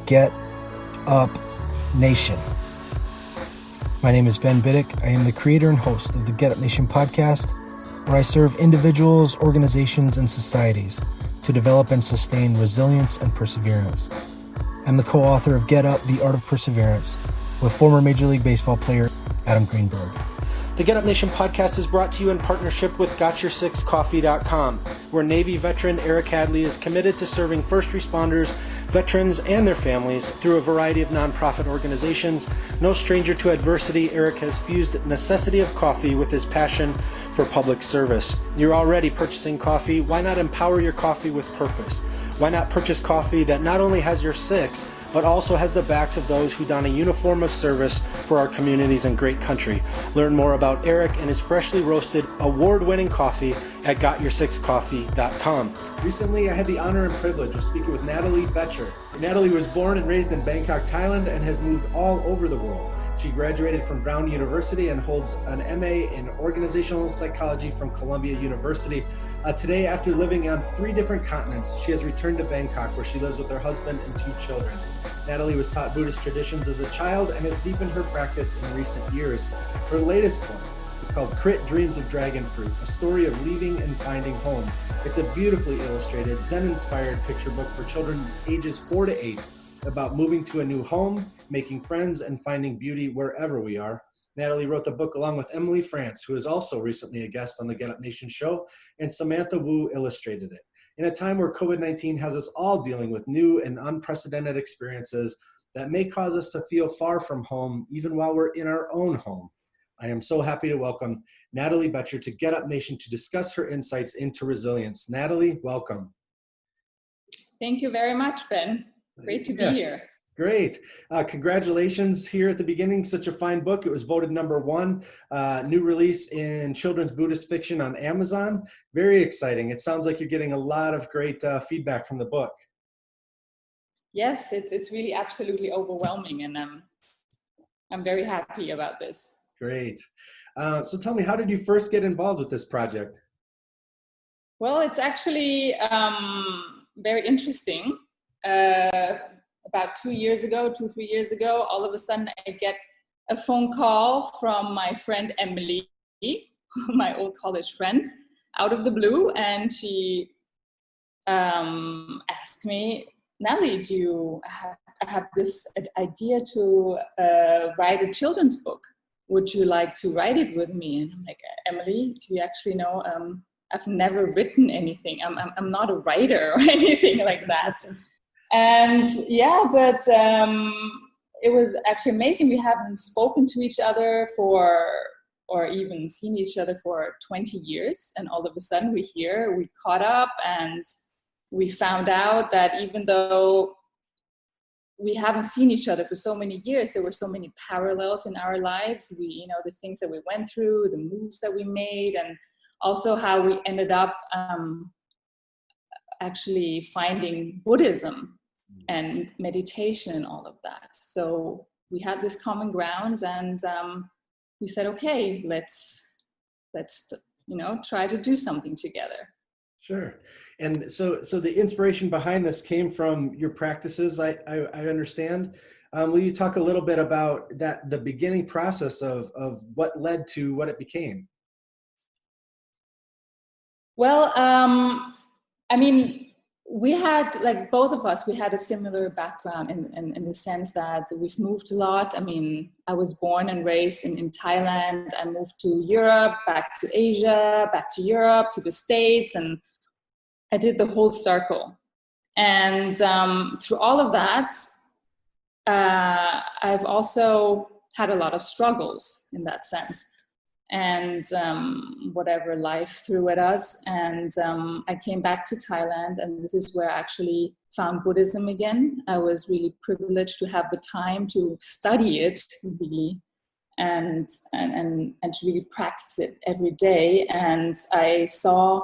Get Up Nation. My name is Ben Biddick. I am the creator and host of the Get Up Nation podcast, where I serve individuals, organizations, and societies to develop and sustain resilience and perseverance. I'm the co-author of Get Up, The Art of Perseverance, with former Major League Baseball player Adam Greenberg. The Get Up Nation podcast is brought to you in partnership with GotYourSixCoffee.com, where Navy veteran Eric Hadley is committed to serving first responders, veterans, and their families through a variety of nonprofit organizations. No stranger to adversity, Eric has fused necessity of coffee with his passion for public service. You're already purchasing coffee. Why not empower your coffee with purpose? Why not purchase coffee that not only has your six, but also has the backs of those who don a uniform of service for our communities and great country? Learn more about Eric and his freshly roasted, award-winning coffee at GotYourSixCoffee.com. Recently, I had the honor and privilege of speaking with Natalie Becher. Natalie was born and raised in Bangkok, Thailand, and has moved all over the world. She graduated from Brown University and holds an MA in Organizational Psychology from Columbia University. Today, after living on 3 different continents, she has returned to Bangkok, where she lives with her husband and 2 children. Natalie was taught Buddhist traditions as a child and has deepened her practice in recent years. Her latest book is called Krit, Dreams of Dragon Fruit, a story of leaving and finding home. It's a beautifully illustrated, Zen-inspired picture book for children ages 4 to 8 about moving to a new home, making friends, and finding beauty wherever we are. Natalie wrote the book along with Emily France, who is also recently a guest on the Get Up Nation show, and Samantha Woo illustrated it. In a time where COVID-19 has us all dealing with new and unprecedented experiences that may cause us to feel far from home, even while we're in our own home, I am so happy to welcome Natalie Becher to Get Up Nation to discuss her insights into resilience. Natalie, welcome. Thank you very much, Ben. Great to be here. Great. Congratulations here at the beginning. Such a fine book. It was voted #1, new release in children's Buddhist fiction on Amazon. Very exciting. It sounds like you're getting a lot of great feedback from the book. Yes, it's really absolutely overwhelming, and I'm very happy about this. Great. So tell me, how did you first get involved with this project? Well, it's actually very interesting. About 3 years ago, all of a sudden I get a phone call from my friend Emily, my old college friend, out of the blue, and she asked me, Natalie, I have this idea to write a children's book. Would you like to write it with me? And I'm like, Emily, do you actually know, I've never written anything. I'm not a writer or anything like that. And yeah, but it was actually amazing. We haven't spoken to each other or even seen each other for 20 years. And all of a sudden we caught up, and we found out that even though we haven't seen each other for so many years, there were so many parallels in our lives. The things that we went through, the moves that we made, and also how we ended up actually finding Buddhism and meditation and all of that. So we had this common ground, and we said, okay, let's try to do something together. Sure. And so the inspiration behind this came from your practices, I understand. Will you talk a little bit about the beginning process of what led to what it became? Well, we had, like both of us, we had a similar background in the sense that we've moved a lot. I was born and raised in Thailand. I moved to Europe, back to Asia, back to Europe, to the States, and I did the whole circle. And through all of that, I've also had a lot of struggles in that sense. And whatever life threw at us. And I came back to Thailand, and this is where I actually found Buddhism again. I was really privileged to have the time to study it really, and to really practice it every day. And I saw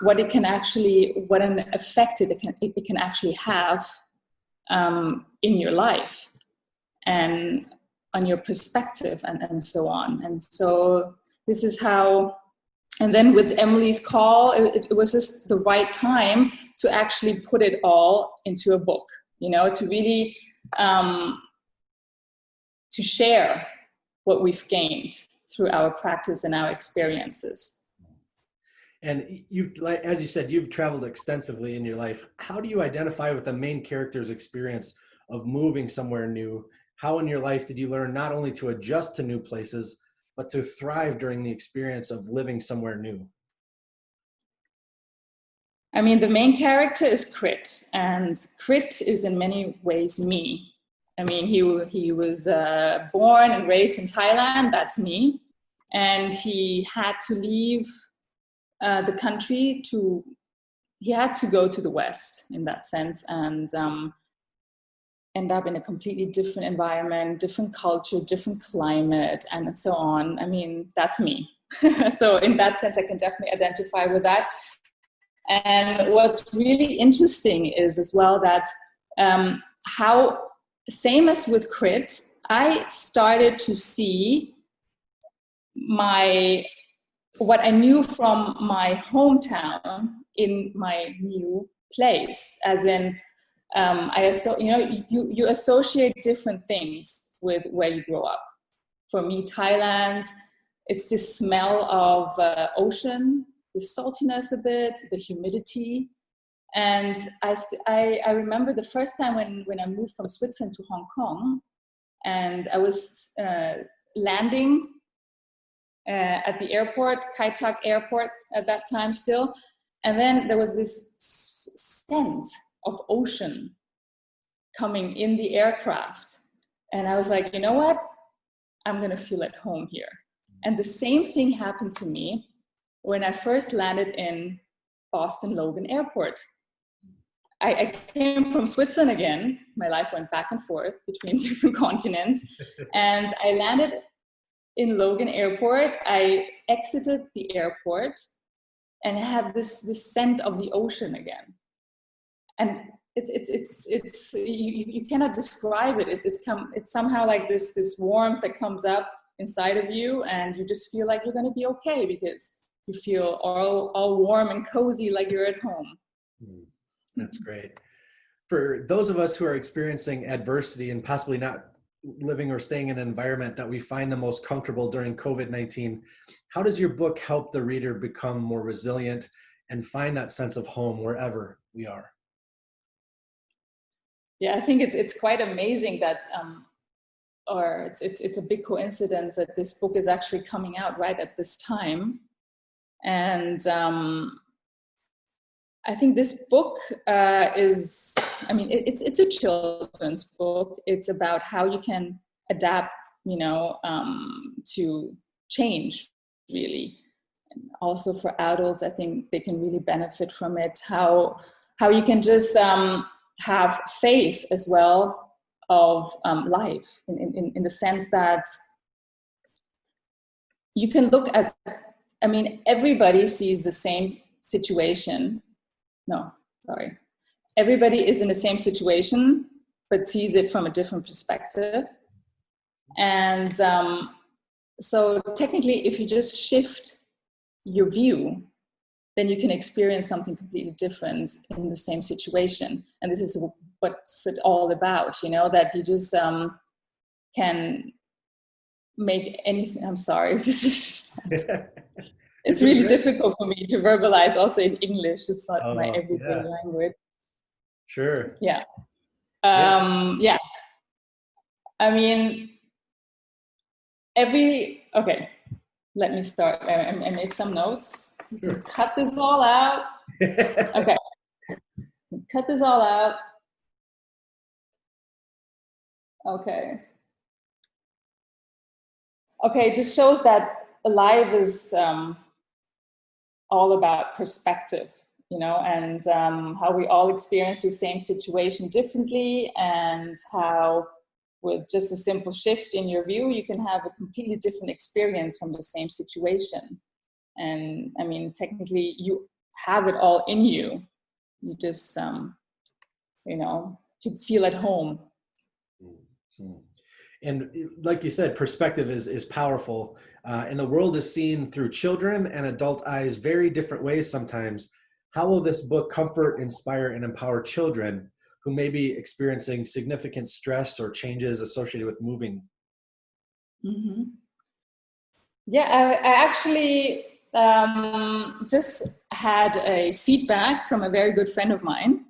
what an effect it can actually have in your life. And on your perspective and so on. And so this is how And then with Emily's call, it was just the right time to actually put it all into a book, to really to share what we've gained through our practice and our experiences. And you've, like, as you said, you've traveled extensively in your life. How do you identify with the main character's experience of moving somewhere new? How in your life did you learn not only to adjust to new places, but to thrive during the experience of living somewhere new? I mean, the main character is Krit, and Krit is in many ways me. I mean, he was born and raised in Thailand, that's me. And he had to leave the country he had to go to the West in that sense, and end up in a completely different environment, different culture, different climate, and so on. I mean, that's me. So in that sense, I can definitely identify with that. And what's really interesting is as well that how, same as with Krit, I started to see what I knew from my hometown in my new place, as in you associate different things with where you grow up. For me, Thailand, it's this smell of ocean, the saltiness a bit, the humidity. And I remember the first time when I moved from Switzerland to Hong Kong, and I was landing at the airport, Kai Tak Airport at that time still. And then there was this scent of ocean coming in the aircraft. And I was like, you know what? I'm going to feel at home here. And the same thing happened to me when I first landed in Boston Logan Airport. I came from Switzerland again. My life went back and forth between different continents. And I landed in Logan Airport. I exited the airport and had this scent of the ocean again. And it's you cannot describe it. It's somehow like this warmth that comes up inside of you, and you just feel like you're going to be okay because you feel all warm and cozy, like you're at home. That's great. For those of us who are experiencing adversity and possibly not living or staying in an environment that we find the most comfortable during COVID-19, how does your book help the reader become more resilient and find that sense of home wherever we are? Yeah, I think it's quite amazing that, or it's a big coincidence that this book is actually coming out right at this time. And I think this book it's a children's book. It's about how you can adapt, to change, really. And also for adults, I think they can really benefit from it. How you can just have faith as well of life in the sense that you can look at, everybody sees the same situation. Everybody is in the same situation, but sees it from a different perspective. And so technically, if you just shift your view, then you can experience something completely different in the same situation. And this is what's it all about, that you just can make anything. I'm sorry, this is just, it's really difficult for me to verbalize also in English. It's not my everyday language. Sure. Yeah. Yeah. I mean, okay, let me start. I made some notes. Sure. Cut this all out. Okay. Cut this all out. Okay. Okay, it just shows that life is all about perspective, and how we all experience the same situation differently, and how with just a simple shift in your view, you can have a completely different experience from the same situation. And technically you have it all in you. You just, to feel at home. And like you said, perspective is powerful. And the world is seen through children and adult eyes very different ways sometimes. How will this book comfort, inspire, and empower children who may be experiencing significant stress or changes associated with moving? Mm-hmm. Yeah, I actually just had a feedback from a very good friend of mine.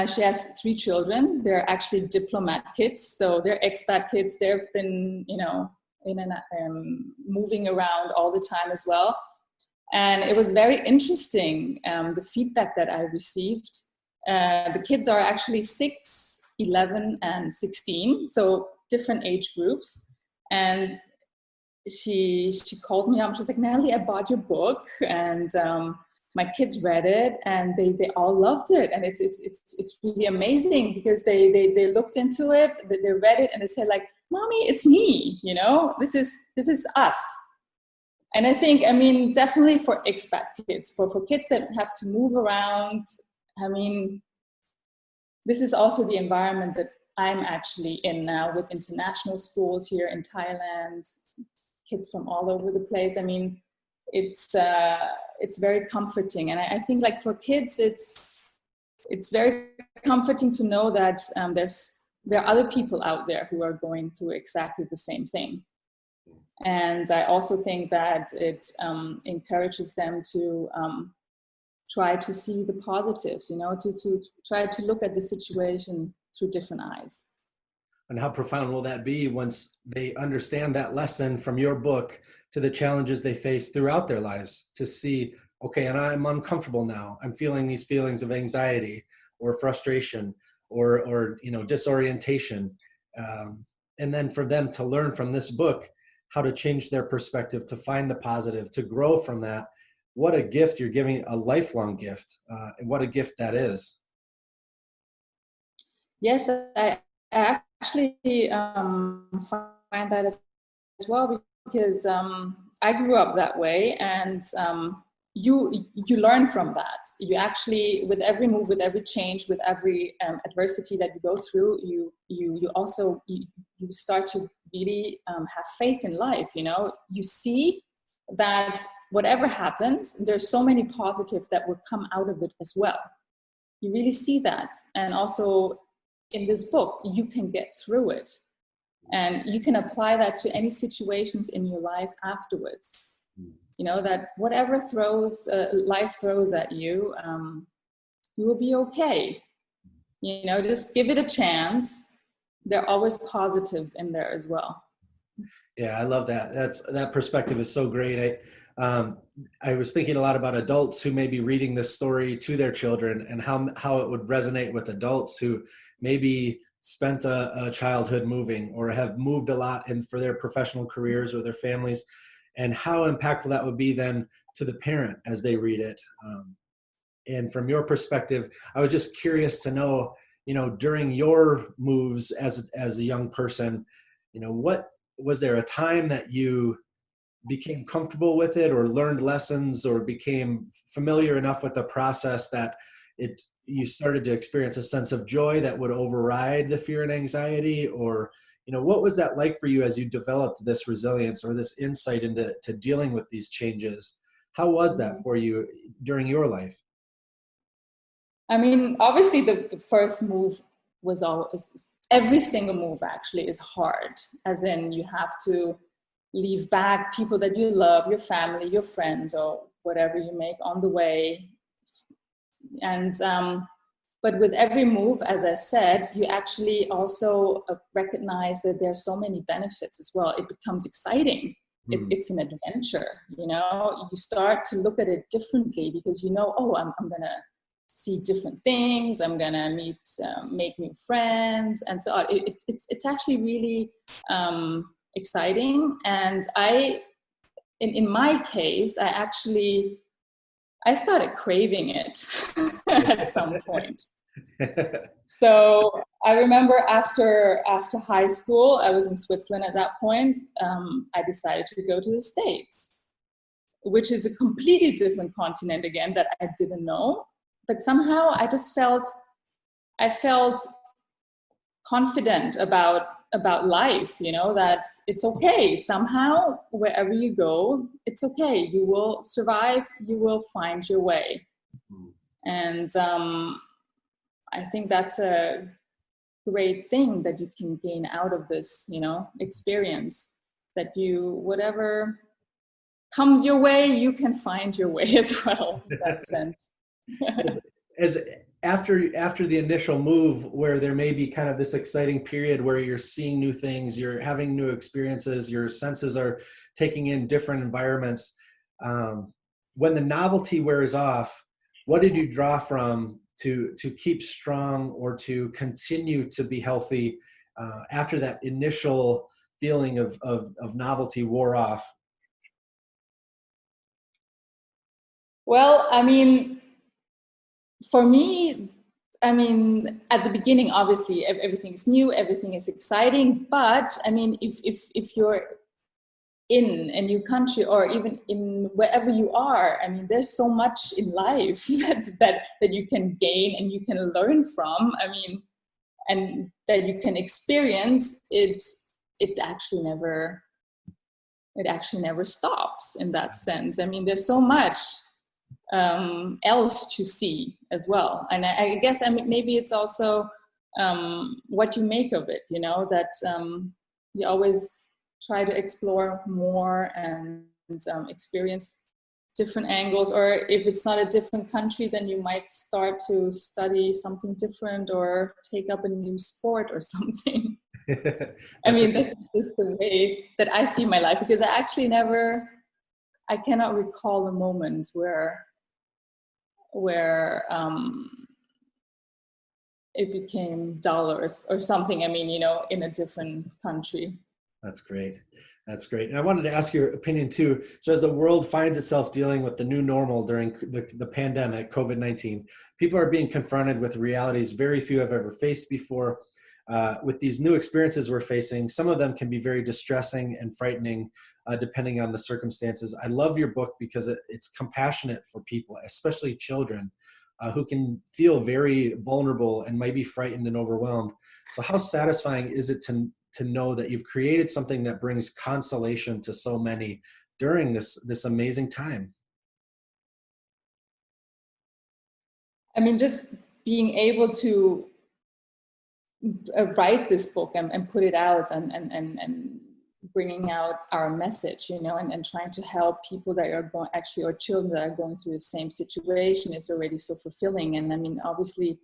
She has 3 children. They're actually diplomat kids, so they're expat kids. They've been, in and moving around all the time as well. And it was very interesting, the feedback that I received. The kids are actually 6, 11, and 16, so different age groups. And she called me up. She was like, Natalie, I bought your book, and my kids read it, and they all loved it. And it's really amazing because they looked into it, they read it, and they said like, Mommy, it's me. This is us. And I think, definitely for expat kids, for kids that have to move around, this is also the environment that I'm actually in now with international schools here in Thailand, kids from all over the place. It's very comforting. And I think like for kids, it's very comforting to know that there are other people out there who are going through exactly the same thing. And I also think that it encourages them to try to see the positives, to try to look at the situation through different eyes. And how profound will that be once they understand that lesson from your book to the challenges they face throughout their lives, to see, okay, and I'm uncomfortable now. I'm feeling these feelings of anxiety or frustration or disorientation. And then for them to learn from this book how to change their perspective, to find the positive, to grow from that. What a gift. You're giving, a lifelong gift. And what a gift that is. Yes, I actually find that as well, because I grew up that way, and you learn from that. You actually, with every move, with every change, with every adversity that you go through, you also start to really have faith in life. You see that whatever happens, there's so many positives that will come out of it as well. You really see that. And also in this book, you can get through it, and you can apply that to any situations in your life afterwards. That whatever life throws at you, you will be okay. Just give it a chance. There are always positives in there as well. Yeah, I love that. That perspective is so great. I was thinking a lot about adults who may be reading this story to their children, and how it would resonate with adults who maybe spent a childhood moving or have moved a lot for their professional careers or their families, and how impactful that would be then to the parent as they read it. And from your perspective, I was just curious to know, during your moves as a young person, what was there a time that you became comfortable with it, or learned lessons, or became familiar enough with the process that you started to experience a sense of joy that would override the fear and anxiety? Or what was that like for you as you developed this resilience or this insight into dealing with these changes? How was that for you during your life? Obviously the first move was always, every single move actually is hard, as in you have to leave back people that you love, your family, your friends, or whatever you make on the way. And but with every move, as I said, you actually also recognize that there's so many benefits as well. It becomes exciting. It's an adventure. You start to look at it differently because I'm gonna see different things. I'm gonna make new friends, and so on. It's actually really exciting. And in my case, I started craving it at some point. So I remember after high school, I was in Switzerland at that point. I decided to go to the States, which is a completely different continent again that I didn't know. But somehow I felt confident about about life, that it's okay. Somehow, wherever you go, it's okay. You will survive. You will find your way. And I think that's a great thing that you can gain out of this, experience, that whatever comes your way, you can find your way as well, in that sense. As after the initial move, where there may be kind of this exciting period where you're seeing new things, you're having new experiences, your senses are taking in different environments. When the novelty wears off, what did you draw from to keep strong or to continue to be healthy after that initial feeling of novelty wore off? Well, for me, at the beginning, obviously, everything is new, everything is exciting. But if you're in a new country, or even in wherever you are, there's so much in life that you can gain and you can learn from. And that you can experience it. It actually never stops in that sense. There's so much else to see as well. And I guess maybe it's also what you make of it, that you always try to explore more and experience different angles. Or if it's not a different country, then you might start to study something different or take up a new sport or something. That's just the way that I see my life, because I cannot recall a moment where it became dull or something, in a different country. That's great. And I wanted to ask your opinion too. So as the world finds itself dealing with the new normal during the pandemic, COVID-19, people are being confronted with realities very few have ever faced before. With these new experiences we're facing, some of them can be very distressing and frightening, depending on the circumstances. I love your book because it's compassionate for people, especially children, who can feel very vulnerable and might be frightened and overwhelmed. So how satisfying is it to know that you've created something that brings consolation to so many during this amazing time? Just being able to write this book and put it out and bringing out our message, and trying to help people that are or children that are going through the same situation is already so fulfilling. And obviously,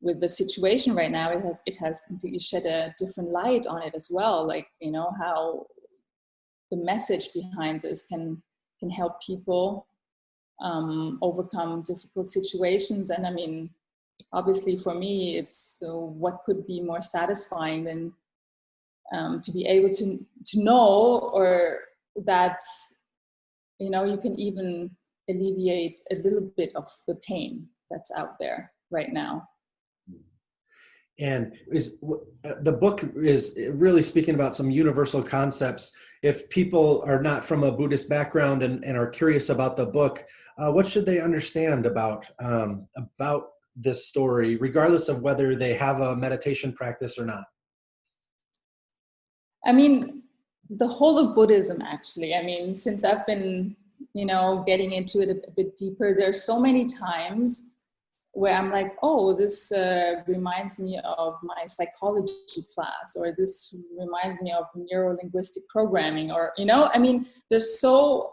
with the situation right now, it has completely shed a different light on it as well. Like, how the message behind this can help people overcome difficult situations. And obviously for me, it's what could be more satisfying than to be able to know, or that, you can even alleviate a little bit of the pain that's out there right now. And the book is really speaking about some universal concepts. If people are not from a Buddhist background and are curious about the book, what should they understand about this story, regardless of whether they have a meditation practice or not? The whole of Buddhism, actually. Since I've been, getting into it a bit deeper, there's so many times where I'm like, oh, this reminds me of my psychology class, or this reminds me of neuro-linguistic programming, or, there's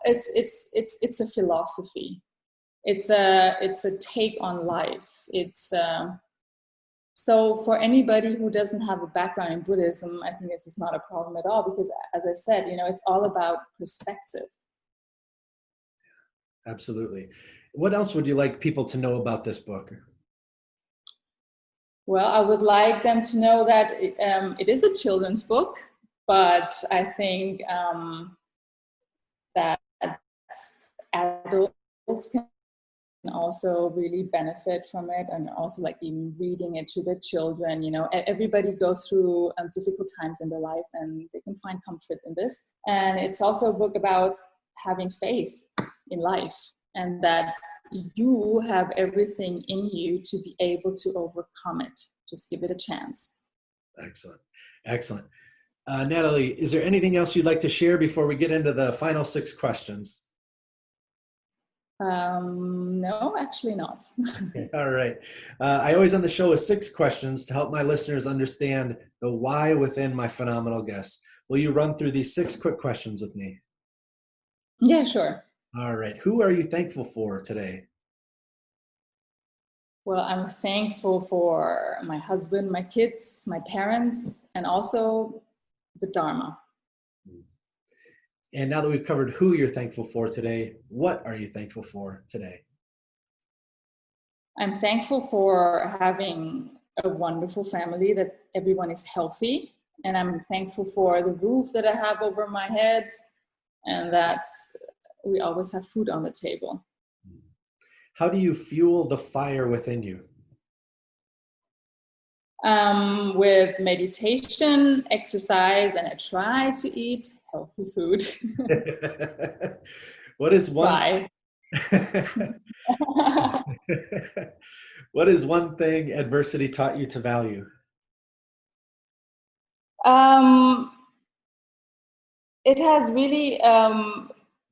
it's a philosophy. It's a take on life. So for anybody who doesn't have a background in Buddhism, I think this is not a problem at all, because as I said, it's all about perspective. Absolutely. What else would you like people to know about this book? Well, I would like them to know that it is a children's book, but I think that adults can also really benefit from it, and also like even reading it to their children. Everybody goes through difficult times in their life, and they can find comfort in this. And it's also a book about having faith in life, and that you have everything in you to be able to overcome it. Just give it a chance. Excellent. Natalie, is there anything else you'd like to share before we get into the final 6 questions? No, actually not. All right. I always end the show with 6 questions to help my listeners understand the why within my phenomenal guests. Will you run through these 6 quick questions with me? Yeah, sure. All right. Who are you thankful for today? Well, I'm thankful for my husband, my kids, my parents, and also the Dharma. And now that we've covered who you're thankful for today, what are you thankful for today? I'm thankful for having a wonderful family, that everyone is healthy. And I'm thankful for the roof that I have over my head and that we always have food on the table. How do you fuel the fire within you? With meditation, exercise, and I try to eat healthy food. What is one? What is one thing adversity taught you to value? It has really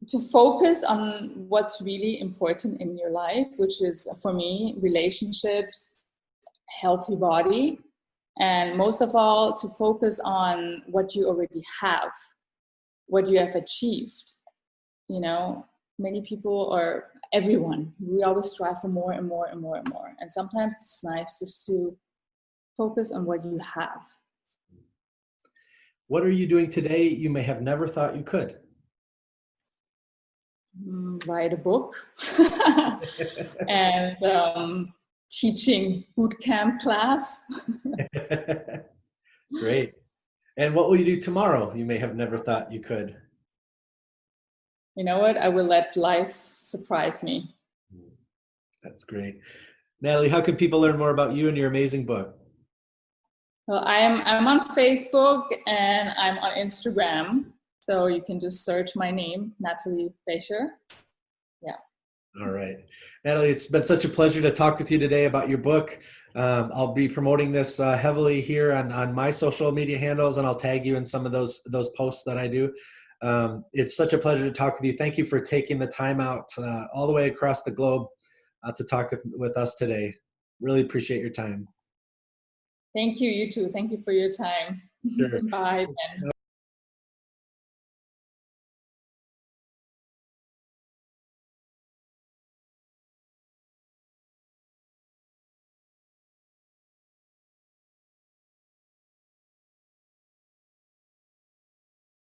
to focus on what's really important in your life, which is, for me, relationships, healthy body, and most of all, to focus on what you already have, what you have achieved. You know, many people, or everyone, we always strive for more and more and more and more. And sometimes it's nice just to focus on what you have. What are you doing today you may have never thought you could? Write a book and teaching boot camp class. Great. And what will you do tomorrow you may have never thought you could? You know what? I will let life surprise me. That's great. Natalie, how can people learn more about you and your amazing book? Well, I'm on Facebook and I'm on Instagram. So you can just search my name, Natalie Becher. Yeah. All right. Natalie, it's been such a pleasure to talk with you today about your book. I'll be promoting this heavily here on my social media handles, and I'll tag you in some of those posts that I do. It's such a pleasure to talk with you. Thank you for taking the time out all the way across the globe to talk with us today. Really appreciate your time. Thank you. You too. Thank you for your time. Sure. Bye, Ben.